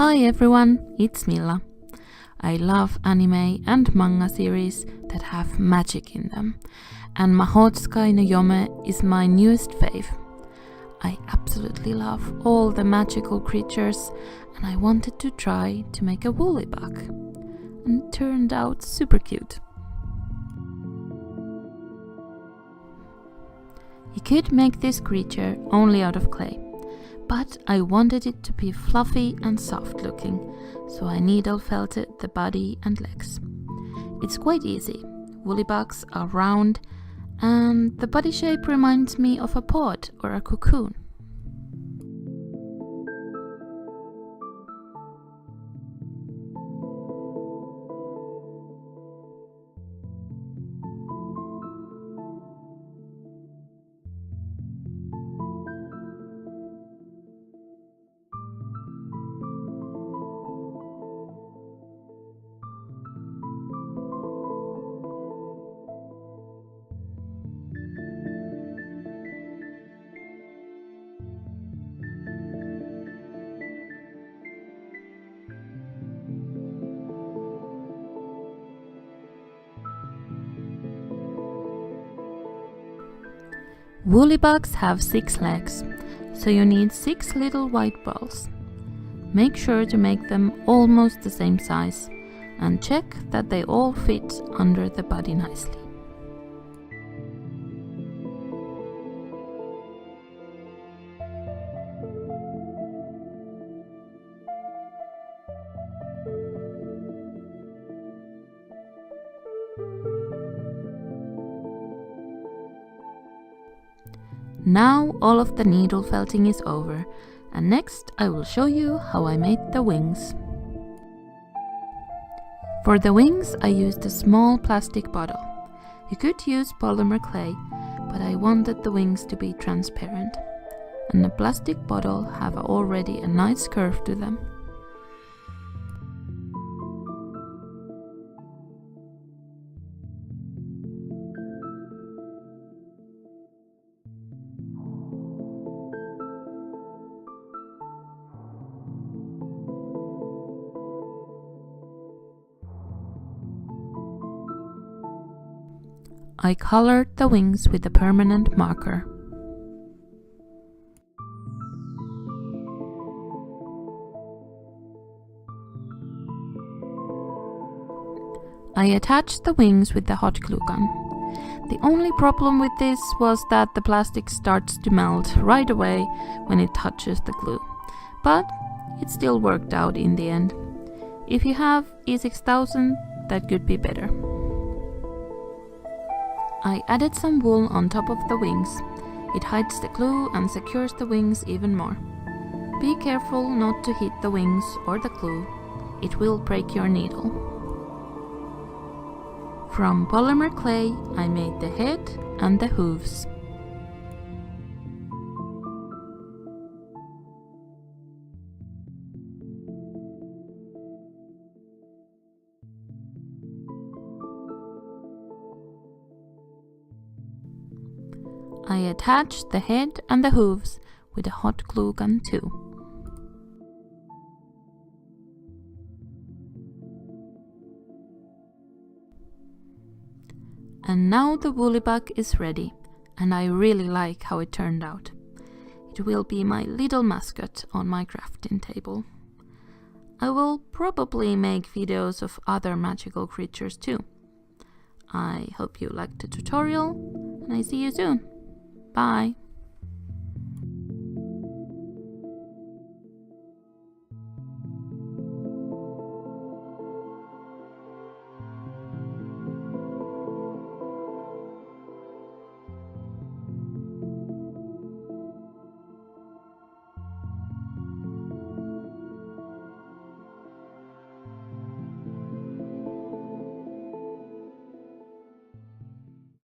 Hi everyone, it's Milla. I love anime and manga series that have magic in them, and Mahō Tsukai no Yome is my newest fave. I absolutely love all the magical creatures, and I wanted to try to make a woolly bug, and it turned out super cute. You could make this creature only out of clay, but I wanted it to be fluffy and soft looking, so I needle felted the body and legs. It's quite easy. Woolly bugs are round, and the body shape reminds me of a pod or a cocoon. Woolly bugs have 6 legs, so you need 6 little white balls. Make sure to make them almost the same size and check that they all fit under the body nicely. Now all of the needle felting is over, and next I will show you how I made the wings. For the wings I used a small plastic bottle. You could use polymer clay, but I wanted the wings to be transparent, and the plastic bottle have already a nice curve to them. I colored the wings with a permanent marker. I attached the wings with the hot glue gun. The only problem with this was that the plastic starts to melt right away when it touches the glue, but it still worked out in the end. If you have E6000, that could be better. I added some wool on top of the wings. It hides the glue and secures the wings even more. Be careful not to hit the wings or the glue. It will break your needle. From polymer clay, I made the head and the hooves. I attached the head and the hooves with a hot glue gun too. And now the woolly bug is ready, and I really like how it turned out. It will be my little mascot on my crafting table. I will probably make videos of other magical creatures too. I hope you liked the tutorial, and I see you soon. Bye!